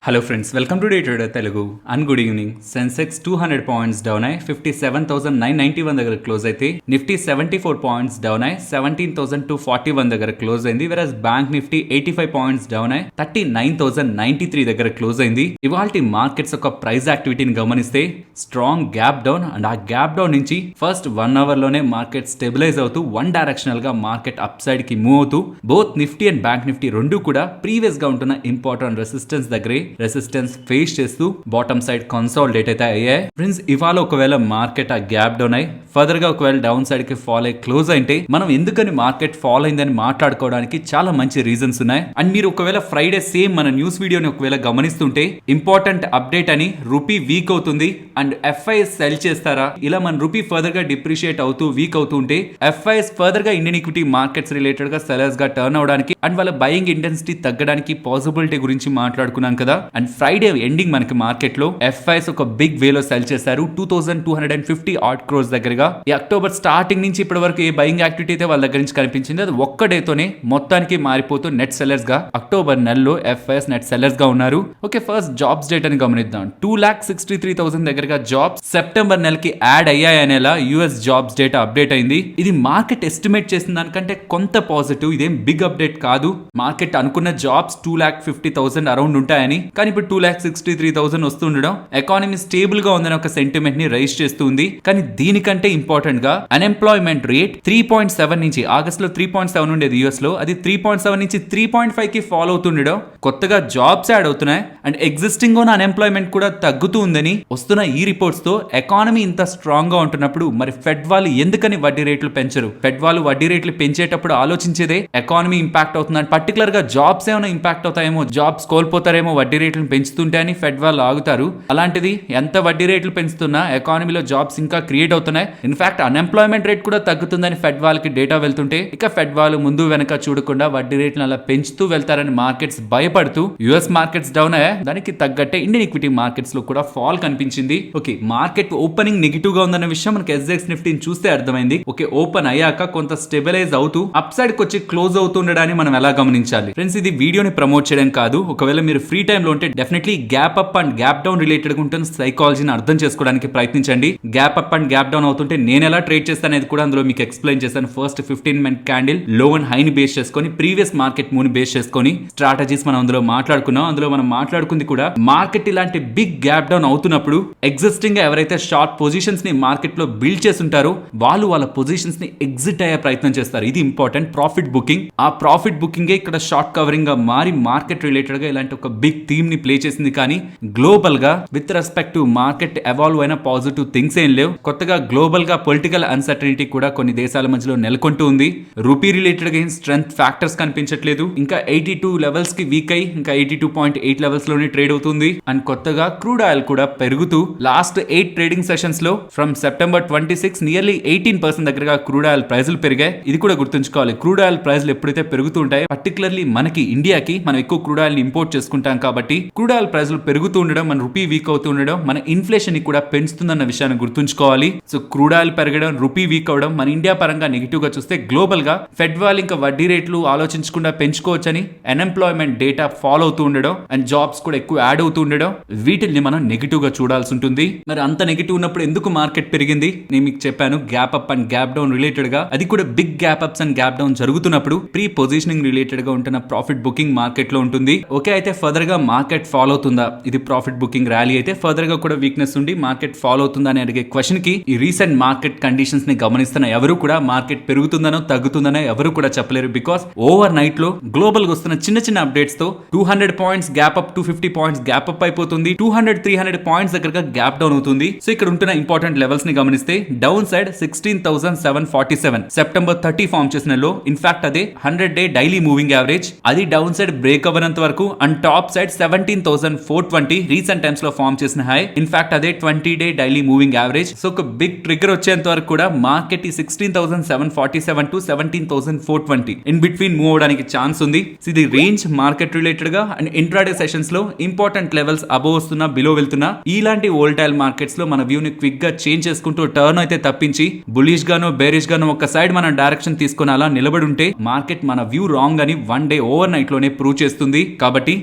Hello friends, welcome to day trader Telugu and good evening. Sensex 200 points down అయ్యి 57,991 దగ్గర close అయితే, Nifty 74 points down అయ్యి 17,241 దగ్గర క్లోజ్ అయింది. వెరస్ బ్యాంక్ నిఫ్టీ 85 పాయింట్స్ డౌన్ అయ్యి 39,093 దగ్గర క్లోజ్ అయింది. ఇవాల్టి మార్కెట్స్ యొక్క ప్రైస్ యాక్టివిటీని గమనిస్తే స్ట్రాంగ్ గ్యాప్ డౌన్, అండ్ ఆ గ్యాప్ డౌన్ నుంచి ఫస్ట్ 1 అవర్ లోనే మార్కెట్ స్టెబిలైజ్ అవుతూ వన్ డైరెక్షనల్ గా మార్కెట్ అప్ సైడ్ కి మూవ్ అవుతూ both Nifty and bank Nifty రెండు కూడా ప్రీవియస్ గా ఉంటున్న ఇంపార్టెంట్ రెసిస్టెన్స్ దగ్గరే రెసిస్టెన్స్ ఫేస్ చేస్తూ బాటమ్ సైడ్ కన్సాలిడేట్ అయితే అయ్యాయి. ఫ్రెండ్స్, ఇవాళ ఒకవేళ మార్కెట్ ఆ గ్యాప్ డౌన్ అయ్యి ఫర్దర్ గా ఒకవేళ డౌన్ సైడ్ కి ఫాల్ అయ్యి క్లోజ్ అయితే మనం ఎందుకని మార్కెట్ ఫాల్ అయిందని మాట్లాడుకోవడానికి చాలా మంచి రీజన్స్ ఉన్నాయి. అండ్ మీరు ఒకవేళ ఫ్రైడే సేమ్ మన న్యూస్ వీడియోని ఒకవేళ గమనిస్తుంటే ఇంపార్టెంట్ అప్డేట్ అని రూపీ వీక్ అవుతుంది అండ్ ఎఫ్ఐఎస్ సెల్ చేస్తారా, ఇలా మన రూపీ ఫర్దర్ గా డిప్రిషియేట్ అవుతూ వీక్ అవుతూ ఉంటే ఎఫ్ఐఎస్ ఫర్దర్ గా ఇండియన్ ఈక్విటీ మార్కెట్స్ రిలేటెడ్ గా సెలర్స్ గా టర్న్ అవడానికి అండ్ వాళ్ళ బయింగ్ ఇంటెన్సిటీ తగ్గడానికి పాసిబిలిటీ గురించి మాట్లాడుకున్నాం కదా. అండ్ ఫ్రైడే ఎండింగ్ మనకి మార్కెట్ లో ఎఫ్ఐఎస్ ఒక బిగ్ వేలో సెల్ చేశారు 2250 ఆడ్ క్రోర్స్ దగ్గరగా. ఈ అక్టోబర్ స్టార్టింగ్ నుంచి ఇప్పటి వరకు ఏ బయింగ్ యాక్టివిటీ అయితే వాళ్ళ దగ్గర నుంచి కనిపించింది అది ఒక్క డేతోనే మొత్తానికి మారిపోతూ నెట్ సెల్లర్స్ గా అక్టోబర్ నెలలో ఎఫ్ఐఎస్ నెట్ సెల్లర్స్ గా ఉన్నారు. ఓకే, ఫస్ట్ జాబ్స్ డేట్ అని గమనిద్దాం. 2,63,000 దగ్గరగా జాబ్స్ సెప్టెంబర్ నెలకి యాడ్ అయ్యాయనేలా యుఎస్ జాబ్స్ డేటా అప్డేట్ అయింది. ఇది మార్కెట్ ఎస్టిమేట్ చేసిన దానికంటే కొంత పాజిటివ్, ఇదేం బిగ్ అప్డేట్ కాదు. మార్కెట్ అనుకున్న జాబ్స్ 2,50,000 అరౌండ్ ఉంటాయని, కానీ ఇప్పుడు 2,63,000 వస్తుండడం ఎకానమీ స్టేబుల్ గా ఉందని ఒక సెంటిమెంట్ ని రైజ్ చేస్తుంది. కానీ దీనికంటే ఇంపార్టెంట్ గా అన్ఎంప్లాయ్మెంట్ రేట్ 3.7 నుంచి ఆగస్ట్ లో 3.7 ఉండేది యుఎస్ లో, అది 3.7 నుంచి 3.5 కి ఫాలో అవుతుండడం. కొత్తగా జాబ్స్ యాడ్ అవుతున్నాయి అండ్ ఎగ్జిస్టింగ్ ఉన్న అన్ఎంప్లాయ్మెంట్ కూడా తగ్గుతూ ఉందని వస్తున్న ఈ రిపోర్ట్స్ తో ఎకానమీ ఇంత స్ట్రాంగ్ గా ఉంటున్నప్పుడు మరి ఫెడ్ వాళ్ళు ఎందుకని వడ్డీ రేట్లు పెంచరు? ఫెడ్ వాళ్ళు వడ్డీ రేట్లు పెంచేటప్పుడు ఆలోచించేదే ఎకానమీ ఇంపాక్ట్ అవుతుందని, పర్టికులర్ గా జాబ్స్ ఏమైనా ఇంపాక్ట్ అవుతాయేమో, జాబ్స్ కోల్పోతారేమో వడ్డీ రేట్లను పెంచుతుంటే అని ఫెడ్ వాళ్ళు ఆగుతారు. అలాంటిది ఎంత వడ్డీ రేట్లు పెంచుతున్నా ఎకానమీలో జాబ్స్ ఇంకా క్రియేట్ అవుతున్నాయి. ఇన్ఫాక్ట్ అన్ఎంప్లాయ్మెంట్ రేట్ కూడా తగ్గుతుందని ఫెడ్ వాళ్ళకి డేటా వెళ్తుంటే ఇక ఫెడ్ వాళ్ళు ముందు వెనక చూడకుండా వడ్డీ రేట్లను అలా పెంచుతూ వెళ్తారని మార్కెట్స్ భయపడుతూ యుఎస్ మార్కెట్స్ డౌన్ అయ్యాయి. దానికి తగ్గట్టే ఇండియన్ ఈక్విటీ మార్కెట్స్ లో కూడా ఫాల్ కనిపించింది. ఓకే, మార్కెట్ ఓపెనింగ్ నెగిటివ్ గా ఉందన్న విషయం మనకి ఎస్ఎక్స్ నిఫ్టీని చూస్తే అర్థమైంది. ఓకే, ఓపెన్ అయ్యాక కొంత స్టెబిలైజ్ అవుతూ అప్ సైడ్ కి వచ్చి క్లోజ్ అవుతుండడాన్ని మనం ఎలా గమనించాలి? ఫ్రెండ్స్, ఇది వీడియోని ప్రమోట్ చేయడం కాదు. ఒకవేళ మీరు ఫ్రీ టైమ్ లో ఉంటే definitely gap up and gap down related ఉంటున్న సైకాలజీని అర్థం చేసుకోవడానికి ప్రయత్నించండి. Gap up and gap down అవుతుంటే నేను ఎలా ట్రేడ్ చేస్తానేది కూడా అందులో మీకు ఎక్స్ప్లెయిన్ చేశాను. ఫస్ట్ 15 మినిట్ క్యాండిల్ లో అండ్ హైని బేస్ చేసుకొని ప్రీవియస్ మార్కెట్ మూవ్ ని బేస్ చేసుకొని స్ట్రాటజీస్ మనం అందులో మాట్లాడుకున్నాం. అందులో మనం మాట్లాడుకుంది కూడా మార్కెట్ ఇలాంటి బిగ్ గ్యాప్ డౌన్ అవుతున్నప్పుడు ఎగ్జిస్టింగ్ గా ఎవరైతే షార్ట్ పొజిషన్స్ ని మార్కెట్ లో బిల్డ్ చేస్తుంటారో వాళ్ళు వాళ్ళ పొజిషన్స్ ని ఎగ్జిట్ అయ్యే ప్రయత్నం చేస్తారు. ఇది ఇంపార్టెంట్. ప్రాఫిట్ బుకింగ్, ఆ ప్రాఫిట్ బుకింగ్ ఇక్కడ షార్ట్ కవరింగ్ గా మారి మార్కెట్ రిలేటెడ్ గా ఇలాంటి ఒక బిగ్ థీమ్ ని ప్లే చేసింది. కానీ గ్లోబల్ గా with respect to market evolve అయిన పాజిటివ్ థింగ్స్ ఏం లేవు. కొత్తగా గ్లోబల్ గా పొలిటికల్ అన్సర్టనిటీ కూడా కొన్ని దేశాల మధ్యలో నెలకొంటూ ఉంది. రూపీ రిలేటెడ్ గా స్ట్రెంత్ ఫ్యాక్టర్స్ కనిపించట్లేదు. ఇంకా 82 లెవెల్స్ కి వీక్ అయి ఇంకా 82.8 లెవెల్స్ లోనే ట్రేడ్ అవుతుంది. అండ్ కొత్తగా క్రూడ్ ఆయిల్ కూడా పెరుగుతూ లాస్ట్ 8 ట్రేడింగ్ సెషన్స్ లో ఫ్రమ్ సెప్టెంబర్ 26 నియర్లీ 18% దగ్గరగా క్రూడ్ ఆయిల్ ప్రైజులు పెరిగాయి. ఇది కూడా గుర్తుంచుకోవాలి. క్రూడ్ ఆయిల్ ప్రైజులు ఎప్పుడైతే పెరుగుతూ ఉంటాయో, పర్టికులర్లీ మనకి ఇండియాకి మనం ఎక్కువ క్రూడ్ ఆయిల్ ని ఇంపోర్ట్ చేసుకుంటాం కాబట్టి క్రూడ్ ఆయిల్ ప్రైజులు పెరుగుతూ ఉండడం, మన రూపీ వీక్ అవుతూ ఉండడం మన ఇన్ఫ్లేషన్ ని కూడా పెంచుతుందన్న విషయాన్ని గుర్తుంచుకోవాలి. సో క్రూడ్ ఆయిల్ పెరగడం, రూపీ వీక్ అవడం మన ఇండియా పరంగా నెగిటివ్ గా చూస్తే, గ్లోబల్ గా ఫెడ్ వాళ్ళు ఇంకా వడ్డీ రేట్లు ఆలోచించకుండా పెంచుకోవచ్చని అన్ఎంప్లాయ్మెంట్ డేటా ఫాలో అవుతూ ఉండడం అండ్ జాబ్స్ కూడా ఎక్కువ యాడ్ అవుతూ ఉండడం, వీటిని మనం నెగిటివ్ గా చూడాల్సి ఉంటుంది. మరి అంత నెగిటివ్ ఉన్నప్పుడు ఎందుకు మార్కెట్ పెరిగింది? నేను మీకు చెప్పాను, gap up and gap down related గా, అది కూడా big gap ups and gap down జరుగుతున్నప్పుడు ప్రీ పొజిషనింగ్ రిలేటెడ్ గా ఉంటున్న ప్రాఫిట్ బుకింగ్ మార్కెట్ లో ఉంటుంది. ఓకే, అయితే ఫర్దర్ గా మార్కెట్ ఫాలో అవుతుందా? ఇది ప్రాఫిట్ బుకింగ్ ర్యాలీ అయితే ఫర్దర్ గా కూడా వీక్నెస్ ఉండి మార్కెట్ ఫాలో అవుతుందా అని అడిగే క్వశ్చన్ కి ఈ రీసెంట్ మార్కెట్ కండిషన్స్ ని గమనిస్తున్న ఎవరు కూడా మార్కెట్ పెరుగుతుందనో తగ్గుతుందనో ఎవరు కూడా చెప్పలేరు. బికాస్ ఓవర్ నైట్ లో గ్లోబల్ గా వస్తున్న చిన్న చిన్న అప్డేట్స్ తో 200 points gap up, 250 points gap up అయిపోతుంది. 200-300 పాయింట్స్ దగ్గరగా గ్యాప్ డౌన్ అవుతుంది. సో ఇక్కడ ఉంటున్న ఇంపార్టెంట్ లెవెల్స్ ని గమనిస్తే డౌన్ సైడ్ 16,747 సెప్టెంబర్ 30 ఫామ్ చేసిన లో, ఇన్ఫాక్ట్ అదే 100 డే డైలీ మూవింగ్ యావరేజ్, అది డౌన్ సైడ్ బ్రేక్ అవ్వనంత వరకు. And top side 17,420 recent times లో ఫామ్ చేసిన హై, ఇన్ఫాక్ట్ అదే 20 day daily moving average. So ఒక బిగ్ ట్రిగర్ వచ్చేంత వరకు కూడా మార్కెట్ ఈ 16,747 టు 17,420 ఇన్ బిట్వీన్ మూవ్ అవడానికి ఛాన్స్ ఉంది. ఇది రేంజ్ మార్కెట్ రిలేటెడ్ గా అండ్ ఇంట్రాడే సెషన్స్ లో ఇంపార్టెంట్ లెవెల్స్ అబోవ్ వస్తున్నా, బిలో వెళ్తున్నా, ఇలాంటి వోల్టైల్ మార్కెట్స్ లో మన వ్యూ ని క్విక్ గా చేంజ్ చేసుకుంటూ టర్న్ అయితే తప్పించి బులిష్ గానో బేరిష్ గానో ఒక సైడ్ మన డైరెక్షన్ తీసుకుని అలా నిలబడి ఉంటే మార్కెట్ మన వ్యూ రాంగ్ అని వన్ డే ఓవర్ నైట్ లోనే ప్రూవ్ చేస్తుంది. కాబట్టి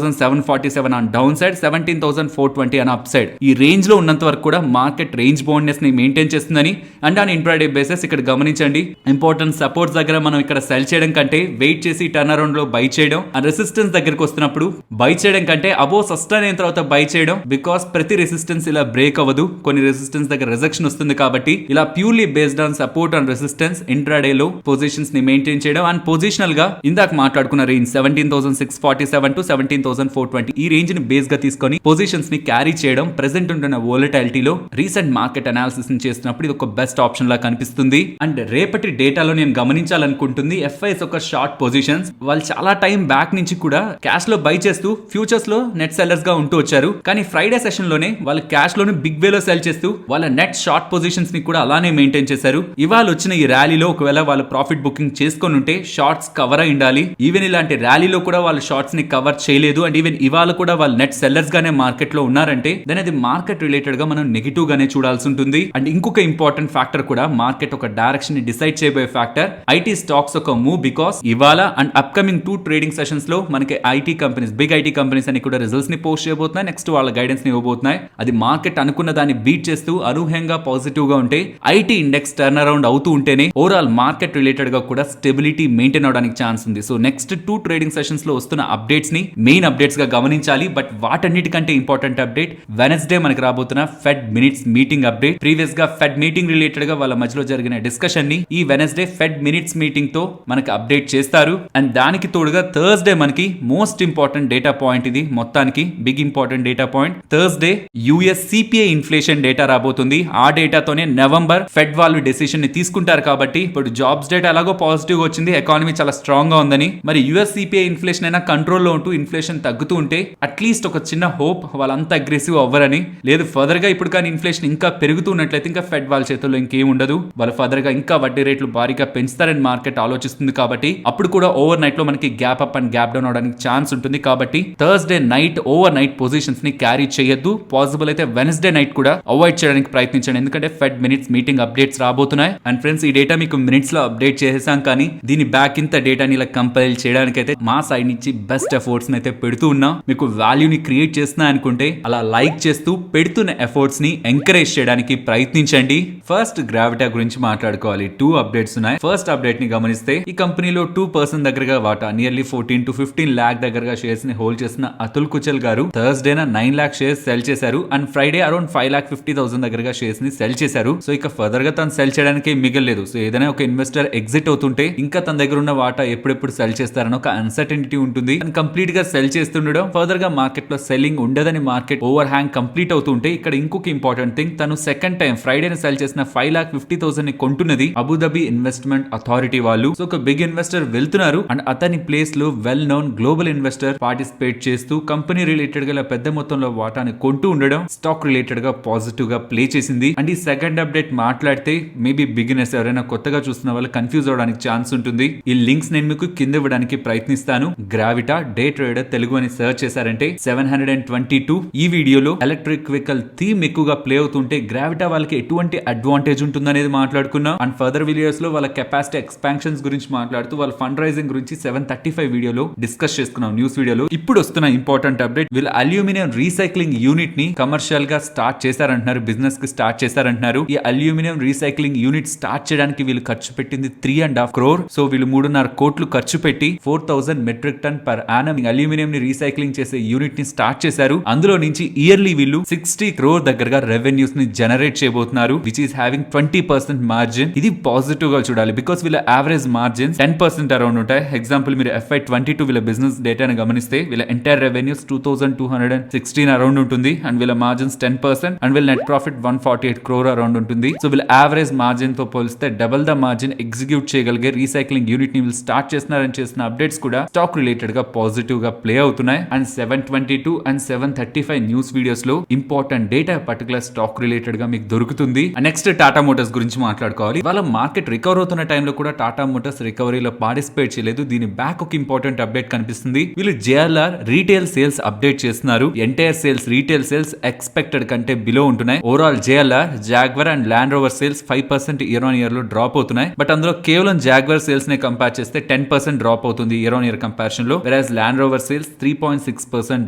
16,747 on down side, 17,420 on up side. ఈ రేంజ్ లో ఉన్నంత వరకు కూడా మార్కెట్ రేంజ్ బౌండ్నెస్ ని మెయింటైన్ చేస్తుందని అండ్ ఆన్ ఇంట్రాడే బేసిస్ ఇక్కడ గమనించండి. ఇంపార్టెంట్ సపోర్ట్స్ దగ్గర మనం ఇక్కడ సెల్ చేయడం కంటే వెయిట్ చేసి టర్న్ అరౌండ్ లో బై చేయడం, అండ్ రెసిస్టెన్స్ దగ్గరకు వస్తున్నప్పుడు బై చేయడం కంటే అబో సస్టైన్ అయిన తర్వాత బై చేయడం. బికాస్ ప్రతి రెసిస్టెన్స్ ఇలా బ్రేక్ అవ్వదు, కొన్ని రెసిస్టెన్స్ దగ్గర రిజెక్షన్ వస్తుంది కాబట్టి ఇలా purely based on support and resistance intraday లో పొజిషన్స్ ని మెయింటైన్ చేయడం. అండ్ పొజిషనల్ గా ఇందాక మాట్లాడుకున్న రేంజ్ 17,647 టు 17,420 ఈ రేంజ్ ని బేస్ గా తీసుకొని పొజిషన్స్ ని క్యారీ చేయడం ప్రెసెంట్ ఉంటున్న వోలటాలిటీలో రీసెంట్ మార్కెట్ అనాలిసిస్ ని చేస్తున్నప్పుడు ఇది ఒక బెస్ట్ ఆప్షన్ లా కనిపిస్తుంది. అండ్ రేపటి డేటాలో నేను గమనించాలనుకుంటుంది ఎఫ్ఐఎస్ ఒక షార్ట్ పొజిషన్స్. వాళ్ళు చాలా టైం బ్యాక్ నుంచి కూడా క్యాష్ లో బై చేస్తూ ఫ్యూచర్స్ లో నెట్ సెల్లర్స్ గా ఉంటూ వచ్చారు. కానీ ఫ్రైడే సెషన్ లోనే వాళ్ళు క్యాష్ లోను బిగ్ వేలో సెల్ చేస్తూ వాళ్ళ నెట్ షార్ట్ పొజిషన్స్ ని కూడా అలానే మెయింటైన్ చేశారు. ఇవాళ వచ్చిన ఈ ర్యాలీలో ఒకవేళ వాళ్ళు ప్రాఫిట్ బుకింగ్ చేసుకొని ఉంటే షార్ట్స్ కవర్ అయి ఉండాలి. ఈవెన్ ఇలాంటి ర్యాలీలో కూడా వాళ్ళు షార్ట్స్ ని కవర్ చేయలేదు అండ్ ఈవెన్ ఇవాళ కూడా వాళ్ళు నెట్ సెల్లర్స్ గానే మార్కెట్ లో ఉన్నారంటే దెన్ అది మార్కెట్ రిలేటెడ్ గా మనం నెగిటివ్ గానే చూడాల్సి ఉంటుంది. అండ్ ఇంకొక ఇంపార్టెంట్ ఫ్యాక్టర్ కూడా మార్కెట్ ఒక డైరెక్షన్ ని డిసైడ్ చేయబోయే ఫ్యాక్టర్ ఐటీ స్టాక్స్ ఒక మూవ్. బికాస్ ఇవాళ అండ్ అప్కమింగ్ 2 ట్రేడింగ్ సెషన్స్ లో మనకి IT companies, big IT companies అని కూడా రిజల్ట్స్ ని పోస్ట్ చేయబోతున్నాయి. నెక్స్ట్ వాళ్ళ గైడెన్స్ ని ఇవ్వబోతున్నాయి. అది మార్కెట్ అనుకున్న దాన్ని బీట్ చేస్తూ అనూహ్యంగా పాజిటివ్ గా ఉంటే ఐటీ ఇండెక్స్ టర్న్ అరౌండ్ అవుతూ ఉంటేనే ఓవరాల్ మార్కెట్ రిలేటెడ్ గా కూడా స్టెబిలిటీ మెయింటైన్ అవడానికి ఛాన్స్ ఉంది. సో నెక్స్ట్ 2 ట్రేడింగ్ సెషన్స్ లో వస్తున్న అప్డేట్స్ ని మెయిన్ అప్డేట్స్ గా గమనించాలి. బట్ వాటన్నిటికంటే ఇంపార్టెంట్ అప్డేట్ వెనస్డే మనకి రాబోతున్న fed minutes meeting update. Previous గా ఫెడ్ మీటింగ్ రిలేటెడ్ గా వాళ్ళ మధ్యలో జరిగిన డిస్కషన్ ని ఈ వెనస్డే ఫెడ్ మినిట్స్ మీటింగ్ తో మనకి అప్డేట్ చేస్తారు. అండ్ దానికి తోడుగా థర్స్డే మనకి మోస్ట్ ఇంపార్టెంట్ డేటా పాయింట్, ఇది మొత్తానికి big important data point. Thursday US CPI inflation data రాబోతుంది. ఆ డేటాతోనే నవంబర్ ఫెడ్ వాళ్ళు డెసిషన్ ని తీసుకుంటారు. కాబట్టి ఇప్పుడు జాబ్స్ డేటా ఎలాగో పాజిటివ్ గా వచ్చింది, ఎకానమీ చాలా స్ట్రాంగ్ గా ఉందని, మరి యుఎస్ సిపిఐ ఇన్ఫ్లేషన్ అయినా కంట్రోల్లో ఉంటూ ఇన్ఫ్లేషన్ తగ్గుతూ ఉంటే అట్లీస్ట్ ఒక చిన్న హోప్ వాళ్ళంతా అగ్రెసివ్ అవ్వరని. లేదు ఫర్దర్ గా ఇప్పుడు కానీ ఇన్ఫ్లేషన్ ఇంకా పెరుగుతున్నట్లయితే ఇంకా ఫెడ్ వాళ్ళ చేతుల్లో ఇంకేం ఉండదు, వాళ్ళు ఫర్దర్ గా ఇంకా వడ్డీ రేట్లు భారీగా పెంచుతారని మార్కెట్ ఆలోచిస్తుంది. కాబట్టి అప్పుడు కూడా ఓవర్ నైట్ లో మనకి gap up and gap down అవడానికి ఛాన్స్ ఉంటుంది. కాబట్టి Thursday night over night positions ని క్యారీ చేయొద్దు. పాసిబుల్ అయితే వెనస్డే నైట్ కూడా అవాయిడ్ చేయడానికి ప్రయత్నించండి, ఎందుకంటే ఫెడ్ మినిట్స్ మీటింగ్ అప్డేట్స్ రాబోతున్నాయి. అండ్ ఫ్రెండ్స్, ఈ డేటా మీకు మినిట్స్ లో అప్డేట్ చేసేసాం, కానీ దీని బ్యాక్ ఇంత డేటాని ఇలా కంపైల్ చేయడానికి అయితే మా సైడ్ నుంచి బెస్ట్ ఎఫర్ట్స్ అయితే పెడుతూ ఉన్నాం. మీకు వాల్యూని క్రియేట్ చేస్తున్నా అనుకుంటే అలా లైక్ చేస్తూ పెడుతున్న ఎఫర్ట్స్ ని ఎంకరేజ్ చేయడానికి ప్రయత్నించండి. ఫస్ట్ గ్రావిటా గురించి మాట్లాడుకోవాలి. 2 అప్డేట్స్ ఉన్నాయి. ఫస్ట్ అప్డేట్ ని గమనిస్తే ఈ కంపెనీలో 2% దగ్గరగా వాటా నియర్లీ 14 to 15 lakh దగ్గరగా షేర్స్ ని హోల్డ్ చేసిన అతుల్ కుచల్ గారు థర్స్డే 9 lakh షేర్స్ సెల్ చేశారు. అండ్ ఫ్రైడే అరౌండ్ 5,50,000 దగ్గరగా షేర్స్ ని సెల్ చేశారు. సో ఇక ఫర్దర్ గా తను సెల్ చేయడానికి మిగలేదు. సో ఏదైనా ఒక ఇన్వెస్టర్ ఎగ్జిట్ అవుతుంటే ఇంకా తన దగ్గర ఉన్న వాటా ఎప్పుడెప్పుడు సెల్ చేస్తారని ఒక అన్సర్టనిటీ ఉంటుంది. అండ్ కంప్లీట్ గా సెల్ చేస్తుండడం ఫర్దర్ గా మార్కెట్ లో సెల్లింగ్ ఉండదని మార్కెట్ ఓవర్ హ్యాంగ్ కంప్లీట్ అవుతుంటే ఇక్కడ ఇంకొక ఇంపార్టెంట్ థింగ్, తను సెకండ్ టైం ఫ్రైడే సెల్ చేసిన 5,50,000 ని కొంటున్నది అబుదాబి ఇన్వెస్ట్మెంట్ అథారిటీ వాళ్ళు. సో ఒక బిగ్ ఇన్వెస్టర్ వెళ్తున్నారు అండ్ అతని ప్లేస్ లో well known global investor participate చేస్తూ కంపెనీ రిలేటెడ్ గా పెద్ద మొత్తంలో వాటాని కొంటూ ఉండడం స్టాక్ రిలేటెడ్ గా పాజిటివ్ గా ప్లే చేసింది. అండ్ ఈ సెకండ్ అప్డేట్ మాట్లాడితే మేబీ బిగినర్స్ ఎవరైనా కొత్తగా చూస్తున్న వాళ్ళు కన్ఫ్యూజ్ అవడానికి ఛాన్స్ ఉంటుంది. ఈ లింక్స్ నేను మీకు కింద ఇవ్వడానికి ప్రయత్నిస్తాను. గ్రావిటా డే ట్రేడర్ తెలుగు అని సర్చ్ చేశారంటే 722 ఈ వీడియోలో ఎలక్ట్రిక్ వెహికల్ థీమ్ ఎక్కువగా ప్లే అవుతుంటే గ్రావిటా వాళ్ళకి ఎటువంటి అడ్వాంటేజ్ ఉంటుందనేది మాట్లాడుకున్నాం. అండ్ ఫర్దర్ వీడియోస్ లో వాళ్ళ కెపాసిటీ ఎక్స్పాన్షన్స్ గురించి మాట్లాడుతూ వాళ్ళ ఫండ్ రైజింగ్ గురించి 735 వీడియోలో డిస్కస్ చేసుకున్నాం న్యూస్ వీడియోలో. ఇప్పుడు వస్తున్న ఇంపార్టెంట్ అప్డేట్, వీళ్ళ అల్యూమినియం రీసైక్లింగ్ యూనిట్ ని కమర్షియల్ గా స్టార్ట్ చేశారంటున్నారు, బిజినెస్ కి స్టార్ట్ చేశారంటున్నారు. ఈ అల్యూమినియం రీసైక్లింగ్ యూనిట్ స్టార్ట్ చేయడానికి వీళ్ళు ఖర్చు పెట్టింది 3.5 crore. సో వీళ్ళు 3.5 కోట్లు ఖర్చు పెట్టి 4,000 metric ton per annum aluminium ని రీసైక్లింగ్ చేసే యూనిట్ ని స్టార్ట్ చేశారు. అందులో నుంచి ఇయర్లీ వీళ్ళు 60 crore దగ్గరగా రెవెన్యూస్ ని జనరేట్ చేయబోతున్నారు, విచ్ ఈస్ హ్యావింగ్ 20% మార్జిన్. ఇది పాజిటివ్ గా చూడాలి, బికాస్ వీళ్ళ యావరేజ్ మార్జిన్స్ 10% అరౌండ్ ఉంటాయి. ఎగ్జాంపుల్ మీరు FY22 వీళ్ళ బిజినెస్ డేటాను గమనిస్తే వీళ్ళ ఎంటైర్ రెవెన్యూస్ 2,216 అరౌండ్ ఉంటుంది అండ్ వీళ్ళ మార్జిన్స్ 10% అండ్ వీళ్ళ నెట్ ప్రాఫిట్ 148 crore అరౌండ్ ఉంటుంది. సో వీళ్ళ యావరేజ్ మార్జిన్ తో పోలిస్తే డబుల్ ద మార్జిన్ ఎగ్జిక్యూట్ చేయగలిగే రీసైక్లింగ్ యూనిట్ ని వీళ్ళు స్టార్ట్ చేస్తున్నారని చేసిన అప్డేట్స్ కూడా స్టాక్ రిలేటెడ్ గా పాజిటివ్ గా ప్లే అవుతున్నాయి. అండ్ 722 అండ్ 735 న్యూస్ వీడియోస్ లో important data particular stock related గా మీకు దొరుకుతుంది. నెక్స్ట్ టాటా మోటార్స్ గురించి మాట్లాడుకోవాలి. వాళ్ళ మార్కెట్ రికవర్ అవుతున్న టైంలో కూడా టాటా మోటార్స్ రికవరీలో పార్టిసిపేట్ చేయలేదు. దీని బ్యాక్ ఒక ఇంపార్టెంట్ అప్డేట్ కనిపిస్తుంది. వీళ్ళు JLR రీటైల్ సేల్స్ అప్డేట్ చేస్తున్నారు. Entire sales retail sales expected కంటే బిలో ఉంటున్నాయి. Overall JLR, Jaguar and land rover sales 5% year on year లో డ్రాప్ అవుతున్నాయి. బట్ అందులో కేవలం జాగ్వర్ సేల్స్ నే కంపేర్ చేస్తే 10% డ్రాప్ అవుతుంది ఇయర్ ఆన్ ఇయర్ కంపారిజన్ లో. వెరాజ్ ల్యాండ్ రోవర్ సేల్స్ 3.6%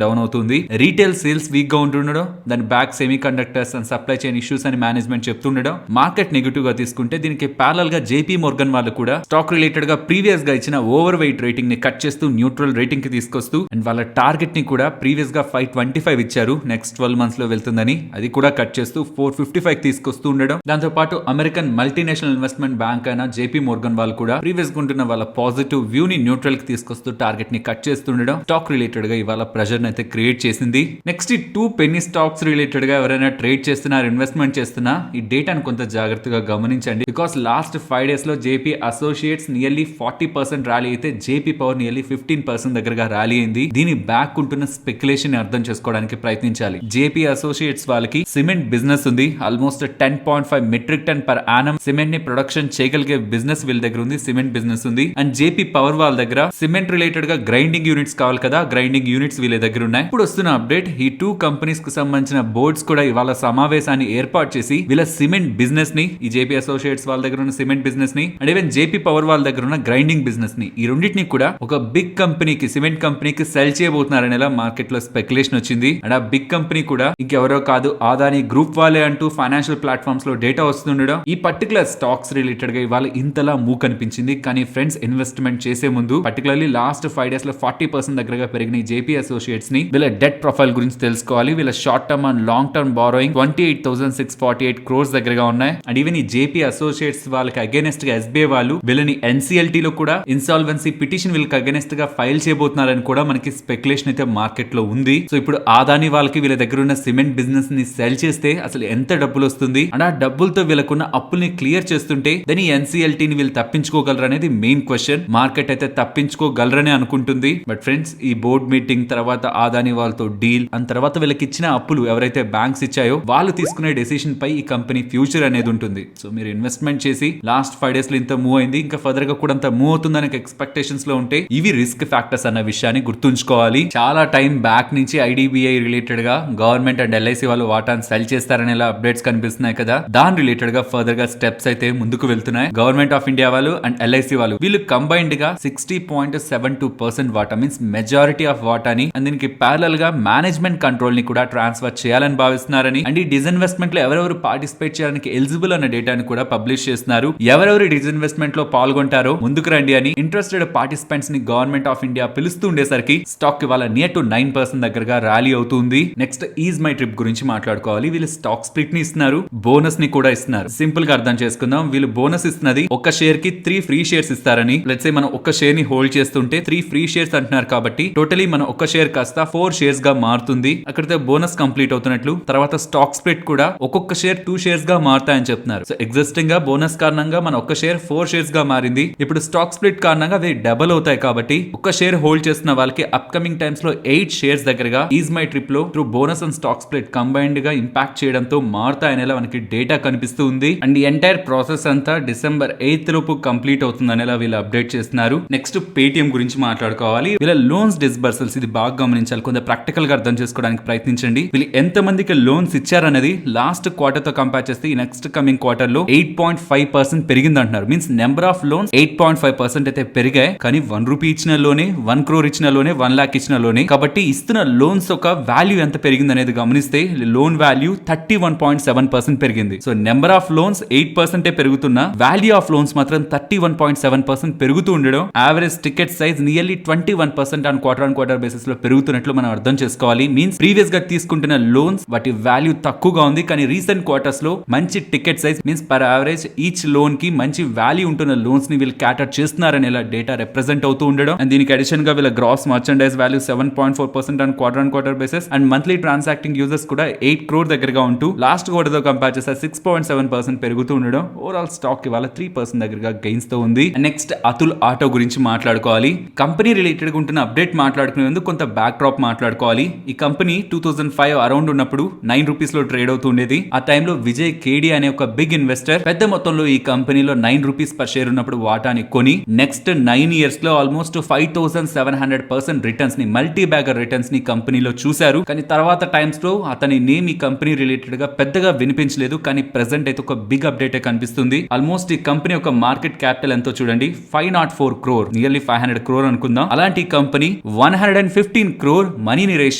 డౌన్ అవుతుంది. రీటైల్ సేల్స్ వీక్ గా ఉంటుండడం, దాని back semi conductors and supply chain issues అని మేనేజ్మెంట్ చెప్తుండడం, మార్కెట్ నెగిటివ్ గా తీసుకుంటే దీనికి ప్యారల్ గా జేపీ మోర్గన్ వాళ్ళు కూడా స్టాక్ రిలేటెడ్ గా ప్రీవియస్ గా ఇచ్చిన ఓవర్ వెయిట్ రేటింగ్ ని కట్ చేస్తూ న్యూట్రల్ రేటింగ్ కి తీసుకొస్తూ అండ్ వాళ్ళ టార్గెట్ ని కూడా ప్రీవియస్ గా 525 ఇచ్చారు, నెక్స్ట్ 12 months లో వెళ్తుందని, అది కూడా కట్ చేస్తూ 455 తీసుకొస్తూ ఉండడం. దాంతో పాటు అమెరికన్ మల్టీనేషనల్ ఇన్వెస్ట్మెంట్ బ్యాంక్ అయిన జేపీ మోర్గన్ వాళ్ళు కూడా ప్రీవియస్ గా ఉంటున్న వాళ్ళ పాజిటివ్ వ్యూ ని న్యూట్రల్ కి తీసుకొస్తూ టార్గెట్ ని కట్ చేస్తుండడం స్టాక్ రిలేటెడ్ గా ఇవాళ ప్రెషర్ అయితే క్రియేట్ చేసింది. నెక్స్ట్ ఈ 2 పెన్నీ స్టాక్స్ రిలేటెడ్ గా ఎవరైనా ట్రేడ్ చేస్తున్నారు, ఇన్వెస్ట్మెంట్ చేస్తున్నా, ఈ డేటాను కొంత జాగ్రత్తగా గమనించండి. బికాస్ లాస్ట్ 5 days లో జేపీ అసోసియేట్స్ నియర్లీ 40% ర్యాలీ అయితే జేపీ పవర్ నియర్లీ 15% దగ్గరగా ర్యాలీ అయింది. దీని బ్యాక్ ఉంటున్న స్పెక్యులేషన్ అర్థం చేసుకోవడానికి ప్రయత్నించాలి. జేపీ అసోసియేట్స్ వాళ్ళకి సిమెంట్ బిజినెస్ ఉంది. Almost 10.5 metric ton per annum cement ని ప్రొడక్షన్ చేయగలిగే బిజినెస్ వీళ్ళ దగ్గర ఉంది, సిమెంట్ బిజినెస్ ఉంది. అండ్ జేపీ పవర్ వాళ్ళ దగ్గర సిమెంట్ రిలేటెడ్ గా గ్రైండింగ్ యూనిట్స్ కావాలి కదా, గ్రైండింగ్ యూనిట్స్ వీళ్ళ దగ్గర ఉన్నాయి. ఇప్పుడు వస్తున్న అప్డేట్, ఈ 2 కంపెనీస్ కు సంబంధించిన బోర్డ్స్ కూడా ఇవాళ సమావేశాన్ని ఏర్పాటు చేసి వీళ్ళ సిమెంట్ బిజినెస్ ని, ఈ జేపీ అసోసియేట్స్ వాళ్ళ దగ్గర ఉన్న సిమెంట్ బిజినెస్ ని అండ్ ఈవెన్ జేపీ పవర్ వాళ్ళ దగ్గర ఉన్న గ్రైండింగ్ బిజినెస్ ని, ఈ రెండింటిని కూడా ఒక బిగ్ కంపెనీకి, సిమెంట్ కంపెనీకి సెల్ చేయబోతున్నారనేలా మార్కెట్ లో స్పెక్యులేషన్ వచ్చింది. అండ్ ఆ బిగ్ కంపెనీ కూడా ఇంకెవరో కాదు, అదానీ గ్రూప్ వాళ్ళే అంటూ ఫైనాన్షియల్ ప్లాట్ఫామ్స్ లో డేటా వస్తుండడం ఈ పర్టికులర్ స్టాక్స్ రిలేటెడ్ గా ఇవాళ ఇంతలా మూవ్ కనిపించింది. కానీ ఫ్రెండ్స్, ఇన్వెస్ట్మెంట్ చేసే ముందు పర్టికులర్లీ లాస్ట్ 5 days లో 40% దగ్గరగా పెరిగిన జేపీ అసోసియేట్స్ ని వీళ్ళ డెట్ ప్రొఫైల్ గురించి తెలుసుకోవాలి. వీళ్ళ short term and long term borrowing 28,648 crores దగ్గరగా ఉన్నాయి. అండ్ ఈవెన్ ఈ జేపీ అసోసియేట్స్ వాళ్ళకి అగేనెస్ట్ గా ఎస్బీఐ వాళ్ళు వీళ్ళని ఎన్సీఎల్టీ లో కూడా ఇన్సాల్వెన్సీ పిటిషన్ వీళ్ళకి అగేనెస్ట్ గా ఫైల్ చేయబోతున్నారని కూడా మనకి స్పెక్యులేషన్ అయితే మార్కెట్ లో ఉంది. సో ఇప్పుడు అదానీ వాళ్ళకి వీళ్ళ దగ్గర ఉన్న సిమెంట్ బిజినెస్ ని సెల్ చేస్తే అసలు ఎంత డబ్బులు వస్తుంది అండ్ ఆ డబ్బులతో వీళ్ళకున్న అప్పుల్ని క్లియర్ చేస్తుంటే దాని ఎన్సీఎల్టీని వీళ్ళు తప్పించుకోగలరు అనేది మెయిన్ క్వశ్చన్. మార్కెట్ అయితే తప్పించుకోగలరని అనుకుంటుంది. బట్ ఫ్రెండ్స్, ఈ బోర్డ్ మీటింగ్ తర్వాత అదానీ వాళ్ళతో డీల్ అండ్ తర్వాత వీళ్ళకి ఇచ్చిన అప్పులు ఎవరైతే బ్యాంక్స్ ఇచ్చాయో వాళ్ళు తీసుకునే డెసిషన్ పై ఈ కంపెనీ ఫ్యూచర్ అనేది ఉంటుంది. సో మీరు ఇన్వెస్ట్మెంట్ చేసి లాస్ట్ 5 days లో ఇంత మూవ్ అయింది, ఇంకా ఫర్దర్ గా కూడా అంత మూవ్ అవుతుందనే ఎక్స్పెక్టేషన్స్ లో ఉంటే ఇవి రిస్క్ ఫ్యాక్టర్స్ అన్న విషయాన్ని గుర్తుంచుకోవాలి. చాలా టైం బ్యాక్ నుంచి ఐడిబిఐ రిలేటెడ్ గా గవర్నమెంట్ అండ్ ఎల్ఐసి వాళ్ళు వాటాను సెల్ చేస్తారనేలా అప్డేట్స్ కనిపిస్తున్నాయి కదా, దాని రిలేటెడ్ గా ఫర్దర్ గా స్టెప్స్ అయితే ముందుకు వెళ్తున్నాయి. గవర్నమెంట్ ఆఫ్ ఇండియా వాళ్ళు అండ్ ఎల్ఐసి వాళ్ళు వీళ్ళు కంబైన్డ్ గా 60.72% వాటా మీన్స్ మెజారిటీ ఆఫ్ వాటాని అండ్ దీనికి ప్యారల్ గా మేనేజ్మెంట్ కంట్రోల్ ని కూడా ట్రాన్స్ఫర్ చేయాలని భావిస్తున్నారని అండ్ ఈ డిస్ఇన్వెస్ట్మెంట్ లో ఎవరెవరు పార్టిసిపేట్ చేయడానికి ఎలిజిబుల్ అన్న డేటాను కూడా పబ్లిష్ చేస్తున్నారు. ఎవరెవరు డిస్ఇన్వెస్ట్మెంట్ లో పాల్గొంటారో ముందుకు రండి అని ఇంట్రెస్టెడ్ పార్టిసిపెంట్స్ ని గవర్నమెంట్ ఆఫ్ ఇండియా పిలుస్తూ ఉండేసరికి స్టాక్ ఇవాళ నియర్ టు 9% దగ్గరగా ర్యాలీ అవుతుంది. నెక్స్ట్ ఈజ్ మై ట్రిప్ గురించి మాట్లాడుకోవాలి. వీళ్ళు స్టాక్ స్ప్లిట్ ని ఇస్తున్నారు, బోనస్ ని కూడా ఇస్తున్నారు. సింపుల్ గా అర్థం చేసుకుందాం. వీళ్ళు బోనస్ ఇస్తున్నది ఒక షేర్ కి 3 ఫ్రీ షేర్స్ ఇస్తారని. లెట్స్ సే మనం ఒక షేర్ ని హోల్డ్ చేస్తుంటే 3 ఫ్రీ షేర్స్ అంటున్నారు కాబట్టి టోటలీ మనం ఒక షేర్ కాస్త 4 షేర్స్ గా మారుతుంది. అక్కడితో బోనస్ కంప్లీట్ అవుతున్నట్లు. తర్వాత స్టాక్ స్ప్లిట్ కూడా ఒక్కొక్క షేర్ 2 షేర్స్ గా మారుతాయని చెప్తున్నారు. సో ఎగ్జిస్టింగ్ గా బోనస్ కారణంగా మన ఒక షేర్ 4 షేర్స్ గా మారింది. ఇప్పుడు స్టాక్ స్ప్లిట్ కారణంగా అవి డబుల్ అవుతాయి కాబట్టి ఒక షేర్ హోల్డ్ చేస్తున్న వాళ్ళకి అప్కమింగ్ టైమ్స్ లో 8 షేర్స్ దగ్గరగా ఈజ్ మై ట్రిప్ లో through bonus and stock split combined గా ఇంపాక్ట్ చేయడంతో మారుతాయనేలా మనకి డేటా కనిపిస్తూ ఉంది. అండ్ ఈ ఎంటైర్ ప్రాసెస్ అంతా December 8th లోపు కంప్లీట్ అవుతుందనేలా వీళ్ళు అప్డేట్ చేస్తున్నారు. నెక్స్ట్ పేటిఎం గురించి మాట్లాడుకోవాలి. వీళ్ళ లోన్స్ డిస్బర్సల్స్ ఇది బాగా గమనించాలి, కొంత ప్రాక్టికల్ గా అర్థం చేసుకోవడానికి ప్రయత్నించండి. వీళ్ళు ఎంత మందికి లోన్స్ ఇచ్చారనేది లాస్ట్ క్వార్టర్ తో కంపేర్ చేస్తే ఈ నెక్స్ట్ కమింగ్ క్వార్టర్ లో 8.5% పెరిగింది అంటున్నారు. మీన్స్ నెంబర్ ఆఫ్ లోన్స్ 8.5% అయితే పెరిగాయి. కానీ 1 రూపీ ఇచ్చిన లోనే, 1 crore ఇచ్చిన లోనే, 1 lakh ఇచ్చిన లోనే. కాబట్టి ఇస్తున్న లోన్స్ ఒక వాల్యూ ఎంత పెరిగింది అనేది గమనిస్తే లోన్ వాల్యూ 31.7% పెరిగింది. సో నెంబర్ ఆఫ్ లోన్స్ 8% పెరుగుతున్నా వాల్యూ ఆఫ్ లోన్స్ మాత్రం 31.7% పెరుగుతూ ఉండడం. Average ticket size nearly 21% on quarter basis లో పెరుగుతున్నట్లు మనం అర్థం చేసుకోవాలి. మీన్స్ ప్రీవియస్ గా తీసుకుంటున్న లోన్స్ వాటి వాల్యూ తక్కువగా ఉంది, కానీ రీసెంట్ క్వార్టర్స్ లో మంచి ticket size means per average each loan కి మంచి వాల్యూ ఉంటున్న లోన్స్ ని వీళ్ళు క్యాటర్ చేస్తున్నారని ఇలా డేటా రిప్రజెంట్ అవుతూ ఉండడం. అండ్ దీనికి అడిషన్ గా వీళ్ళ gross merchandise value 7.4% on quarter basis and monthly transacting users కూడా 8 crore దగ్గరగా ఉంటూ లాస్ట్ క్వార్టర్ తో కంపేర్ చేస్తే 6.7% పెరుగుతూ ఉండడం. ఓవరాల్ స్టాక్ ఇవాళ 3% దగ్గరగా గెయిన్స్ తో ఉంది. నెక్స్ట్ అతుల్ ఆటో గురించి మాట్లాడుకోవాలి. కంపెనీ రిలేటెడ్ గా ఉంటున్న అప్డేట్ మాట్లాడుకునేందుకు కొంత బ్యాక్ డ్రాప్ మాట్లాడుకోవాలి. ఈ కంపెనీ 2005 అరౌండ్ ఉన్నప్పుడు 9 rupees లో ట్రేడ్ అవుతూ ఉండేది. ఆ టైంలో విజయ్ కేడి అనే ఒక బిగ్ ఇన్వెస్టర్ పెద్ద మొత్తంలో ఈ కంపెనీలో 9 rupees per share ఉన్నప్పుడు వాటాని కొని నెక్స్ట్ 9 years లో ఆల్మోస్ట్ 5700% రిటర్న్స్ ని, మల్టీ బ్యాగర్ రిటర్న్స్ ని కంపెనీలో చూశారు. కానీ తర్వాత టైమ్స్ లో అతని నేమ్ ఈ కంపెనీ రిలేటెడ్ గా పెద్దగా వినిపించలేదు. కానీ ప్రెసెంట్ అయితే ఒక బిగ్ అప్డేట్ కనిపిస్తుంది. ఆల్మోస్ట్ ఈ కంపెనీ యొక్క మార్కెట్ క్యాపిటల్ ఎంతో చూడండి, 504 crore, నియర్లీ 500 crore అనుకుందాం. అలాంటి కంపెనీ 115 crore మనీని రేస్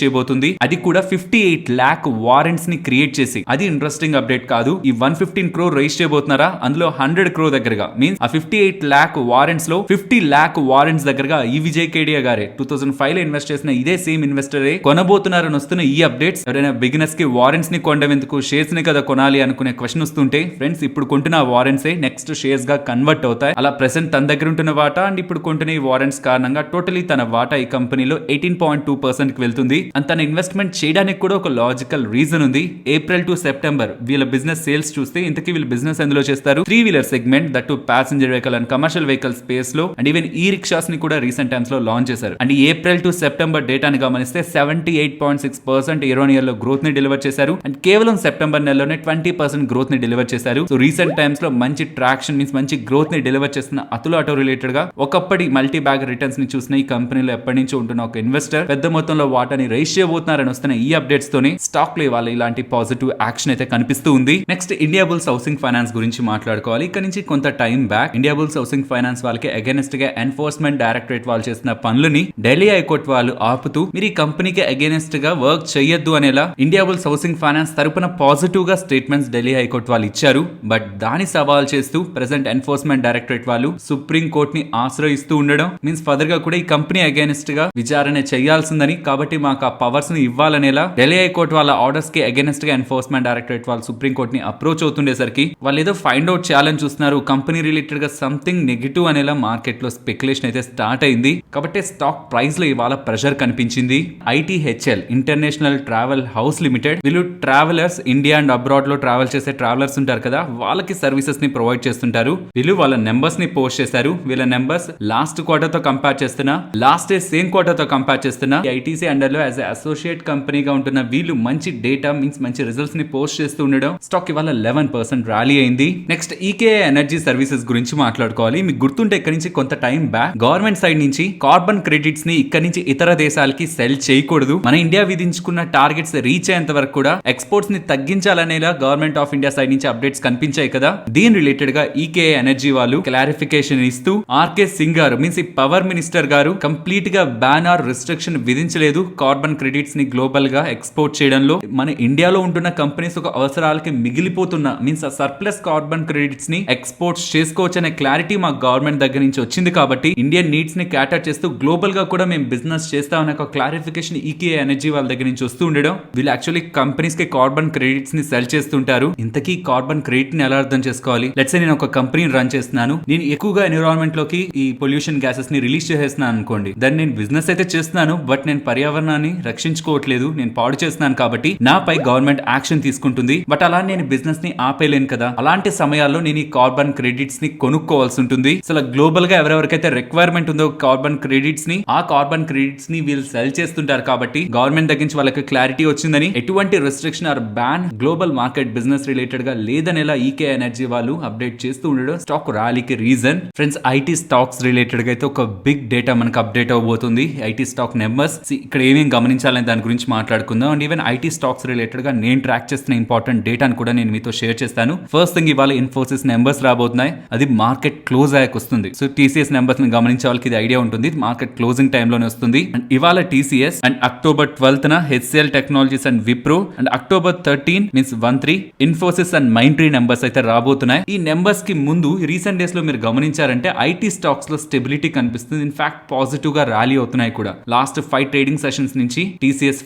చేయబోతుంది. అది కూడా 58 lakh వారెంట్స్ ని క్రియేట్ చేసి. అది ఇంట్రెస్టింగ్ అప్డేట్ కాదు. ఈ 115 crore రేస్ చేయబోతున్నారా, అందులో 100 crore దగ్గరగా మీన్స్ ఆ 58 lakh వారెంట్స్ లో 50 lakh వారెంట్స్ దగ్గరగా ఈ విజయ్ కేడియా గారే 2005 లో ఇన్వెస్ట్ చేసిన ఇదే సేమ్ ఇన్వెస్టరే కొనబోతున్నారని వస్తున్న ఈ అప్డేట్స్ ఎవరైనా బిగినర్స్ కి వారెంట్స్ ని కొండం ఎందుకు, షేర్స్ ని కదా కొనాలి అనుకునే క్వశ్చన్ వస్తుంటే ఫ్రెండ్స్ ఇప్పుడు కొంటున్న వారెంట్స్ నెక్స్ట్ షేర్స్ గా కన్వర్ట్ అవుతాయి. అలా ప్రెసెంట్ తన దగ్గర ఉంటున్న వాటా అండ్ ఇప్పుడు కొంటున్న ఈ వారెంట్స్ కారణంగా టోటలీ తన వాటా ఈ కంపెనీలో 18.2% కి వెళ్తుంది. అండ్ తన ఇన్వెస్ట్మెంట్ చేయడానికి కూడా ఒక లాజికల్ రీజన్ ఉంది. ఏప్రిల్ టు సెప్టెంబర్ వీళ్ళ బిజినెస్ సేల్స్ చూస్తే ఇంతకీ వీళ్ళు బిజినెస్ ఎందులో చేస్తారు, 3-wheeler segment, that to passenger vehicle and commercial vehicle space లో అండ్ ఈవెన్ ఈ రిక్షాస్ ని కూడా రీసెంట్ టైమ్స్ లో లాంచ్ చేశారు. అండ్ ఏప్రిల్ టు సెప్టెంబర్ డేటాని గమనిస్తే 78.6% ఇయర్ ఆన్ ఇయర్ లో గ్రోత్ ని డెలివర్ చేశారు. అండ్ కేవలం సెప్టెంబర్ నెలలోనే 20% గ్రోత్ ని డెలివర్ చేశారు. సో రీసెంట్ టైమ్స్ లో మంచి ట్రాక్షన్ మీన్స్ మంచి గ్రోత్ ని డెలివర్ చేస్తున్న అతులు ఆటో రిలేటెడ్ గా ఒకప్పటి మల్టీ బ్యాగ్ రిటర్న్స్ ని చూసిన ఈ కంపెనీలో ఎప్పటి నుంచో ఉంటున్న ఒక ఇన్వెస్టర్ పెద్ద మొత్తంలో వాటాని రైజ్ చేయబోతున్నారని వస్తున్న ఈ అప్డేట్స్ తోనే స్టాక్ లో ఇవాళ ఇలాంటి పాజిటివ్ యాక్షన్ అయితే కనిపిస్తూ ఉంది. Next India bulls housing finance గురించి మాట్లాడుకోవాలి. ఇక్కడ నుంచి కొంత time back India bulls housing finance వాళ్ళకి అగైనెస్ట్ గా ఎన్ఫోర్స్మెంట్ డైరెక్టరేట్ వాళ్ళు చేసిన పనులని ఢిల్లీ హైకోర్టు వాళ్ళు ఆపుతూ మీరు ఈ కంపెనీకి అగైనెస్ట్ గా వర్క్ చేయొద్దు అనేలా ఇండియా బుల్స్ హౌసింగ్ ఫైనాన్స్ తరపున పాజిటివ్ గా స్టేట్మెంట్స్ ఢిల్లీ హైకోర్టు వాళ్ళు ఇచ్చారు. బట్ దాని సవాల్ చేస్తూ ప్రెసెంట్ ఎన్ఫోర్స్మెంట్ డైరెక్టరేట్ వాళ్ళు సుప్రీం కోర్ట్ ని ఆశ్రయిస్తూ ఉండడం మీన్స్ ఫర్దర్ గా కూడా ఈ కంపెనీ అగైనెస్ట్ గా విచారణ చేయాల్సిందని, కాబట్టి మాకు ఆ పవర్స్ ని ఇవ్వాలనేలా ఢిల్లీ హైకోర్టు వాళ్ళ ఆర్డర్స్ కి అగైనెస్ట్ గా ఎన్ఫోర్స్మెంట్ డైరెక్టరేట్ వాళ్ళు సుప్రీం కోర్ట్ ని అప్రోచ్ అవుతుండేసరికి వాళ్ళు ఏదో ఫైండ్ అవుట్ చేయాలని చూస్తున్నారు. కంపెనీ రిలేటెడ్ గా సంథింగ్ నెగిటివ్ అనేలా మార్కెట్ లో స్పెక్యులేషన్ అయితే స్టార్ట్ అయింది. కాబట్టి స్టాక్ ప్రైస్ లో ఇవాళ ప్రెషర్ కనిపించింది. ITHL international travel house limited వీళ్ళు ట్రావెలర్స్ ఇండియా అండ్ అబ్రాడ్ లో ట్రావెల్ చేసే ట్రావెలర్స్ ఉంటారు కదా, వాళ్ళకి సర్వీసెస్ ని ప్రొవైడ్ చేస్తుంటారు. వీళ్ళు వాళ్ళ నెంబర్స్ ని పోస్ట్ చేశారు. వీళ్ళ నెంబర్స్ లాస్ట్ క్వార్టర్ తో కంపేర్ చేస్తున్నా, లాస్ట్ ఇయర్ సేమ్ క్వార్టర్ తో కంపేర్ చేస్తున్నా ఐటీసీ అండర్ లో యాజ్ అసోసియేట్ కంపెనీగా ఉంటున్న వీళ్ళు మంచి డేటా మీన్స్ మంచి రిజల్ట్స్ ని పోస్ట్ చేస్తూ ఉండడం స్టాక్ ఇవాళ 11% ర్యాలీ అయింది. నెక్స్ట్ ఈకేఐ ఎనర్జీ సర్వీసెస్ గురించి మాట్లాడుకోవాలి. మీకు గుర్తుంటే ఇక్కడ నుంచి కొంత టైం బ్యాక్ గవర్నమెంట్ సైడ్ నుంచి కార్బన్ క్రెడిట్స్ ని ఇక్కడ నుంచి ఇతర దేశాలకి సెల్ చేయకూడదు, మన ఇండియా విధించుకున్న టార్గెట్స్ రీచ్ అయ్యేంత వరకు కూడా ఎక్స్పోర్ట్స్ ని తగ్గించాలనేలా గవర్నమెంట్ ఆఫ్ ఇండియా సైడ్ నుంచి అప్డేట్స్ కనిపించాయి కదా. దీని రిలేటెడ్ గా ఈకేఐ ఎనర్జీ వాళ్ళు క్లారిఫికేషన్ ఇస్తూ ఆర్కే సింగ్ గారు మీన్స్ ఈ పవర్ మినిస్టర్ గారు కంప్లీట్ గా బ్యాన్ ఆర్ రిస్ట్రిక్షన్ విధించలేదు కార్బన్ క్రెడిట్స్ ని గ్లోబల్ గా ఎక్స్పోర్ట్ చేయడంలో. మన ఇండియాలో ఉంటున్న కంపెనీస్ ఒక అవసరాలకి మిగిలిపోతున్న మీన్స్ ఆ సర్ప్లస్ కార్బన్ క్రెడిట్స్ ని ఎక్స్పోర్ట్స్ చేసుకోవచ్చు అనే క్లారిటీ మా గవర్నమెంట్ దగ్గర నుంచి వచ్చింది. కాబట్టి ఇండియన్ నీడ్స్ ని క్యాటర్ చేస్తూ గ్లోబల్ గా కూడా మేము బిజినెస్ చేస్తామనే ఒక క్లారిఫికేషన్ ఈకేఐ ఎనర్జీ వాళ్ళ దగ్గర నుంచి వస్తూ ఉండడం. వీళ్ళు యాక్చువల్లీ కంపెనీస్ కి కార్బన్ క్రెడిట్స్ ని సెల్ చేస్తుంటారు. ఇంతకీ కార్బన్ క్రెడిట్ ని ఎలా అర్థం చేసుకోవాలి? లెట్స్ సే నేను ఒక కంపెనీని రన్ చేస్తున్నాను, నేను ఎక్కువగా ఎన్విరాన్మెంట్ లోకి ఈ పొల్యూషన్ గ్యాసెస్ ని రిలీజ్ చేసేస్తున్నాను అనుకోండి, దాన్ని నేను బిజినెస్ అయితే చేస్తున్నాను బట్ నేను పర్యావరణాన్ని రక్షించుకోవట్లేదు, నేను పాడు చేస్తున్నాను. కాబట్టి నాపై గవర్నమెంట్ యాక్షన్ తీసుకుంటుంది. బట్ అలా నేను బిజినెస్ ని ఆపేయలేను కదా. అలాంటి సమయాల్లో నేను ఈ కార్బన్ క్రెడిట్స్ ని కొనుక్కోవాల్సి ఉంటుంది. అసలు గ్లోబల్ గా ఎవరెవరికైతే రిక్వైర్మెంట్ ఉందో కార్బన్ క్రెడిట్స్ ని, ఆ కార్బన్ క్రెడిట్స్ ని వీళ్ళు సెల్ చేస్తుంటారు. కాబట్టి గవర్నమెంట్ దగ్గర నుంచి వాళ్ళకి క్లారిటీ వచ్చిందని ఎటువంటి restriction or ban global market business related గా లేదనేలా ఈకే ఎనర్జీ వాళ్ళు అప్డేట్ చేస్తూ ఉండడం స్టాక్ ర్యాలీకి reason. Friends IT stocks related గా అయితే ఒక బిగ్ డేటా మనకు అప్డేట్ అవబోతుంది. ఐటీ స్టాక్ నెంబర్స్ ఇక్కడ ఏమేమి గమనించాలని దాని గురించి మాట్లాడుకుందాం. And even IT stocks related గా నేను ట్రాక్ చేస్తున్న ఇంపార్టెంట్ డేటాను కూడా నేను మీతో షేర్ చేస్తాను. ఫస్ట్ థింగ్ ఇవాళ ఇన్ఫోసిస్ నెంబర్స్ రాబోతున్నాయి. అది మార్కెట్ క్లోజ్ అయ్యాక వస్తుంది. సో టీసీఎస్ నెంబర్స్ ని గమనించే వాళ్ళకి ఇది ఐడియా ఉంటుంది. మార్కెట్ క్లోజింగ్ టైమ్ లోనే వస్తుంది. అండ్ ఇవాళ TCS and October 12th HCl technologies and Wipro and October 13 means 13 Infosys and Mindtree numbers అయితే రాబోతున్నాయి. ఈ నెంబర్స్ కి ముందు రీసెంట్ డేస్ లో మీరు గమనించారంటే ఐటీ స్టాక్స్ లో స్టెబిలిటీ కనిపిస్తుంది. ఇన్ఫాక్ట్ పాజిటివ్ గా ర్యాలీ అవుతున్నాయి కూడా. లాస్ట్ 5 ట్రేడింగ్ సెషన్స్ నుంచి టీసీఎస్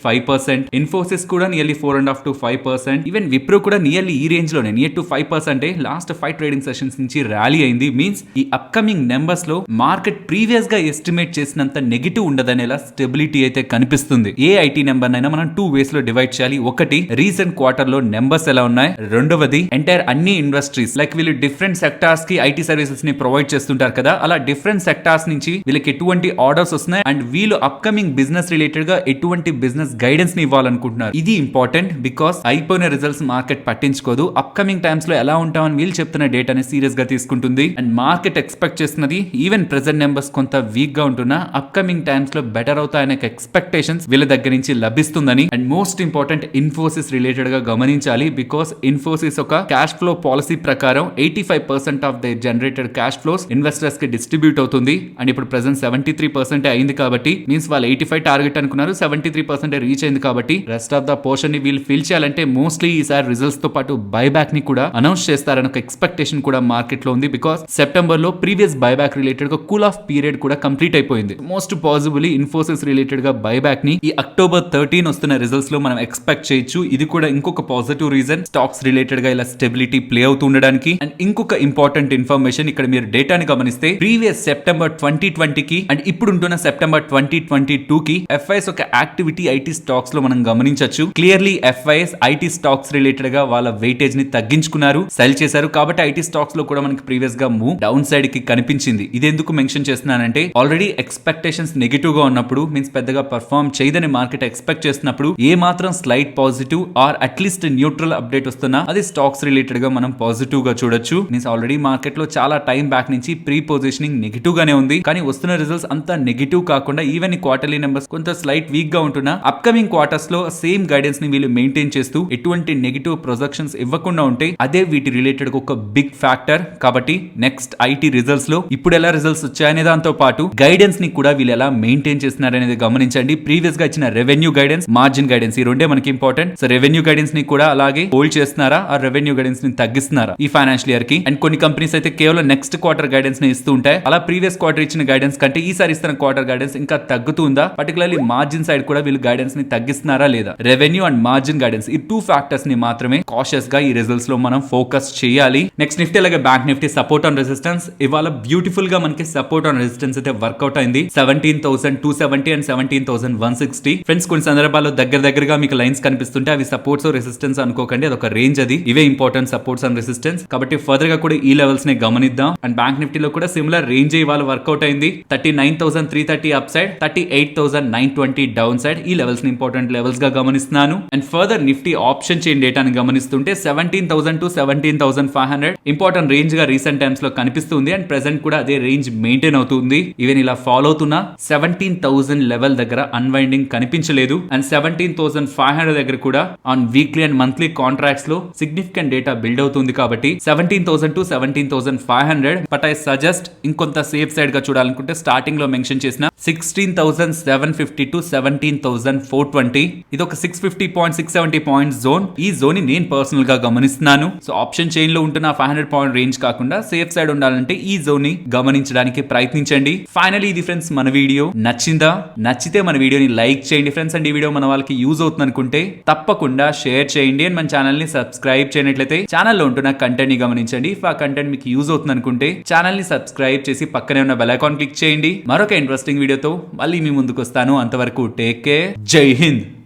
5%, ఇన్ఫోసిస్ కూడా నియర్లీ 4.5 to 5%, ఈవెన్ విప్రో కూడా నియర్లీ ఈ రేంజ్ లోనే near to 5% last 5 trading sessions నుంచి ర్యాలీ అయింది. మీన్స్ ఈ అప్కమింగ్ నెంబర్స్ లో మార్కెట్ ప్రీవియస్ గా ఎస్టిమేట్ చేసినంత నెగిటివ్ ఉండదనేలా స్టెబిలిటీ అయితే కనిపిస్తుంది. ఏ ఐటీ నెంబర్ అయినా మనం 2 వేస్ లో డివైడ్ చేయాలి. ఒకటి రీసెంట్ క్వార్టర్ లో నెంబర్స్ ఎలా ఉన్నాయి, రెండవది ఎంటైర్ అన్ని ఇండస్ట్రీస్ లైక్ వీళ్ళు డిఫరెంట్ సెక్టార్స్ కి ఐటీ సర్వీసెస్ ని ప్రొవైడ్ చేస్తుంటారు కదా, అలా డిఫరెంట్ సెక్టార్స్ నుంచి వీళ్ళకి ఎటువంటి ఆర్డర్స్ వస్తున్నాయి అండ్ వీళ్ళు అప్కమింగ్ బిజినెస్ రిలేటెడ్ గా ఎటువంటి బిజినెస్ గైడెన్స్ ని ఇవ్వాలనుకుంటున్నారు. ఇది ఇంపార్టెంట్ బికాస్ అయిపోయిన రిజల్ట్స్ మార్కెట్ పట్టించుకోదు. అప్కమింగ్ టైమ్స్ లో ఎలా ఉంటామని వీళ్ళు చెప్తున్న డేటాని సీరియస్ గా తీసుకుంటుంది. అండ్ మార్కెట్ ఎక్స్పెక్ట్ చేస్తున్నది ఈవెన్ ప్రెజెంట్ నెంబర్స్ కొంత వీక్ గా ఉంటున్నా అప్కమింగ్ టైమ్స్ లో బెటర్ అవుతాయనే ఎక్స్పెక్టేషన్స్ వీళ్ళ దగ్గర నుంచి లభిస్తుందని. And most important Infosys related గా గమనించాలి బికాస్ ఇన్ఫోసిస్ ఒక క్యాష్ ఫ్లో పాలసీ ప్రకారం 85% of the generated cash flows investors కి డిస్ట్రిబ్యూట్ అవుతుంది. అండ్ ఇప్పుడు ప్రెసెంట్ 73% అయింది అయింది కాబట్టి మీన్స్ వాళ్ళు 85 టార్గెట్ అనుకున్నారు, 73% రీచ్ అయింది కాబట్టి రెస్ట్ ఆఫ్ ద పోర్షన్ ని వీళ్ళు ఫిల్ చేయాలంటే మోస్ట్లీ ఈసారి రిజల్ట్స్ తో పాటు బైబ్యాక్ ని కూడా అనౌన్స్ చేస్తారని ఒక ఎక్స్పెక్టేషన్ కూడా మార్కెట్ లో ఉంది. బికాస్ సెప్టెంబర్ లో ప్రీవియస్ బైబ్యాక్ రిలేటెడ్ గా కూల్ ఆఫ్ పీరియడ్ కూడా కంప్లీట్ అయిపోయింది. మోస్ట్ పాసిబుల్లీ ఇన్ఫోసిస్ రిలేటెడ్ గా బైబ్యాక్ ని ఈ అక్టోబర్ 13 వస్తున్న రిజల్ట్స్ లో మనం ఎక్స్పెక్ట్ చేయొచ్చు. ఇది కూడా ఇంకొక పాజిటివ్ రీజన్ స్టాక్స్ రిలేటెడ్ గా ఇలా స్టెబిలిటీ ప్లే అవుతూ ఉండడానికి. అండ్ ఇంకొక ఇంపార్టెంట్ ఇన్ఫర్మేషన్, ఇక్కడ మీరు డేటాని గమనిస్తే ప్రీవియస్ సెప్టెంబర్ 2020 కి అండ్ ఇప్పుడు ఉంటున్న సెప్టెంబర్ 2022 కి ఎఫ్ఐఎస్ ఒక యాక్టివిటీ ఐటీ స్టాక్స్ లో మనం గమనించవచ్చు. Clearly FIIs IT stocks related గా వాళ్ళ వెయిటేజ్ ని తగ్గించుకున్నారు, సెల్ చేశారు. కాబట్టి ఐటీ స్టాక్స్ లో కూడా మనకి ప్రీవియస్ గా మూవ్ డౌన్ సైడ్ కి కనిపించింది. ఇది ఎందుకు మెన్షన్ చేస్తున్నానంటే ఆల్రెడీ ఎక్స్పెక్టేషన్స్ నెగిటివ్ గా ఉన్నప్పుడు మీన్స్ పెద్దగా పర్ఫార్మ్ చేయదని మార్కెట్ ఎక్స్పెక్ట్ చేస్తున్నప్పుడు ఏ మాత్రం slight positive or at least neutral update వస్తున్నా అది స్టాక్స్ రిలేటెడ్ గా మనం పాజిటివ్ గా చూడొచ్చు. మీన్స్ ఆల్రెడీ మార్కెట్ లో చాలా టైం బ్యాక్ నుంచి ప్రీ పొజిషనింగ్ నెగిటివ్ గానే ఉంది. కానీ వస్తున్న రిజల్ట్స్ అంతా నెగిటివ్ కాకుండా ఈవెన్ ఈ క్వార్టర్లీ నెంబర్స్ కొంత స్లైట్ వీక్ గా ఉంటున్నా అప్కమింగ్ క్వార్టర్స్ లో సేమ్ గైడెన్స్ ని వీళ్ళు మెయింటైన్ చేస్తూ ఎటువంటి నెగిటివ్ ప్రొజెక్షన్స్ ఇవ్వకుండా ఉంటే అదే వీటి రిలేటెడ్ ఒక బిగ్ ఫ్యాక్టర్. కాబట్టి నెక్స్ట్ ఐటీ రిజల్ట్స్ లో ఇప్పుడు ఎలా రిజల్ట్స్ వచ్చాయనే దాంతో పాటు గైడెన్స్ ని కూడా వీళ్ళు ఎలా మెయింటైన్ చేస్తున్నారనేది గమనించండి. ప్రీవియస్ గా ఇచ్చిన రెవెన్యూ గైడెన్స్, మార్జిన్ గైడెన్స్ ఈ రెండే మనకి ఇంపార్టెంట్. సో రెవెన్యూ గైడెన్స్ ని కూడా అలాగే హోల్డ్ చేస్తున్నారా, ఆ రెవెన్యూ గైడెన్స్ ని తగ్గిస్తున్నారా ఈ ఫైనాన్షియల్ ఇయర్ కి. అండ్ కొన్ని కంపెనీస్ అయితే కేవలం నెక్స్ట్ క్వార్టర్ గైడెన్స్ ని ఇస్తూ ఉంటాయి. అలా ప్రీవియస్ క్వార్టర్ ఇచ్చిన గైడెన్స్ కంటే ఈసారి ఇస్తున్న క్వార్టర్ గైడెన్స్ ఇంకా తగ్గుతుందా, పర్టికులర్లీ మార్జిన్ సైడ్ కూడా వీళ్ళు గైడెన్స్ ని తగ్గిస్తున్నారా లేదా, రెవెన్యూ అండ్ మార్జిన్ గైడెన్స్ ఈ 2 ఫ్యాక్టర్స్ ని మాత్రమే కాషియస్ గా ఈ రిజల్ట్స్ లో మనం ఫోకస్ చేయాలి. నెక్స్ట్ నిఫ్టీ అలాగే bank Nifty support on resistance ఇవాళ బ్యూటిఫుల్ గా మనకి సపోర్ట్ ఆన్ రెసిస్టెన్స్ అయితే వర్కౌట్ అయింది. 17,270 అండ్ 17,160. ఫ్రెండ్స్ కొన్ని సందర్భాల్లో దగ్గరగా మీకు లైన్స్ కనిపిస్తుంటే అవి సపోర్ట్స్ రెసిస్టెన్స్ అనుకోకండి, అదొక రేంజ్. అది ఇవే ఇంపార్టెంట్ సపోర్ట్స్ అండ్ రెసిస్టెన్స్. కాబట్టి ఫర్దర్ గా కూడా ఈ లెవెల్స్ ని గమనిద్దాం. అండ్ బ్యాంక్ నిఫ్టీలో కూడా సిమిలర్ రేంజ్ ఇవాళ వర్కౌట్ అయింది. 39,330 అప్ సైడ్, 38,920 డౌన్ సైడ్. ఈ లెవెల్స్ ని ఇంపార్టెంట్ లెవెల్స్ గా గమనిస్తున్నాను. And further Nifty option chain డేటాని గమనిస్తుంటే 17,000 to 17,500 ఇంపార్టెంట్ రేంజ్ గా రీసెంట్ టైమ్స్ లో కనిపిస్తుంది. అండ్ ప్రెసెంట్ కూడా అదే రేంజ్ మెయింటైన్ అవుతుంది. ఈవెన్ ఇలా ఫాలో అవుతున్న 17,000 లెవెల్ దగ్గర అన్వైండింగ్ కనిపించలేదు. అండ్ 17,500 దగ్గర కూడా on weekly and monthly contracts లో సిగ్నిఫికెంట్ డేటా బిల్డ్ అవుతుంది. కాబట్టి 17,000 to 17,500. బట్ ఐ సజెస్ట్ ఇంకొంత సేఫ్ సైడ్ గా చూడాలనుకుంటే స్టార్టింగ్ లో మెన్షన్ చేసిన 16,750 to 17,420 ఇది ఒక 650 పాయింట్ 670 పాయింట్ జోన్. ఈ జోన్ ని నేను పర్సనల్ గా గమనిస్తున్నాను. సో ఆప్షన్ చైన్ లో ఉంటున్న 500 పాయింట్ రేంజ్ కాకుండా సేఫ్ సైడ్ ఉండాలంటే ఈ జోన్ ని గమనించడానికి ప్రయత్నించండి. ఫైనలీ ఇది ఫ్రెండ్స్ మన వీడియో నచ్చిందా? నచ్చితే మన వీడియోని లైక్ చేయండి ఫ్రెండ్స్. అండ్ ఈ వీడియో మన వాళ్ళకి యూజ్ అవుతుంది అనుకుంటే తప్పకుండా షేర్ చేయండి. అండ్ మన ఛానల్ ని సబ్స్క్రైబ్ చేయనట్లయితే ఛానల్లో ఉంటున్న కంటెంట్ ని గమనించండి. ఇఫ్ ఆ కంటెంట్ మీకు యూజ్ అవుతుంది అనుకుంటే ఛానల్ ని సబ్స్క్రైబ్ చేసి పక్కనే ఉన్న బెల్ ఐకాన్ క్లిక్ చేయండి. మరొక ఇంట్రెస్టింగ్ వీడియోతో మళ్ళీ మీ ముందుకు వస్తాను. అంతవరకు టేక్ కేర్. జై హింద్.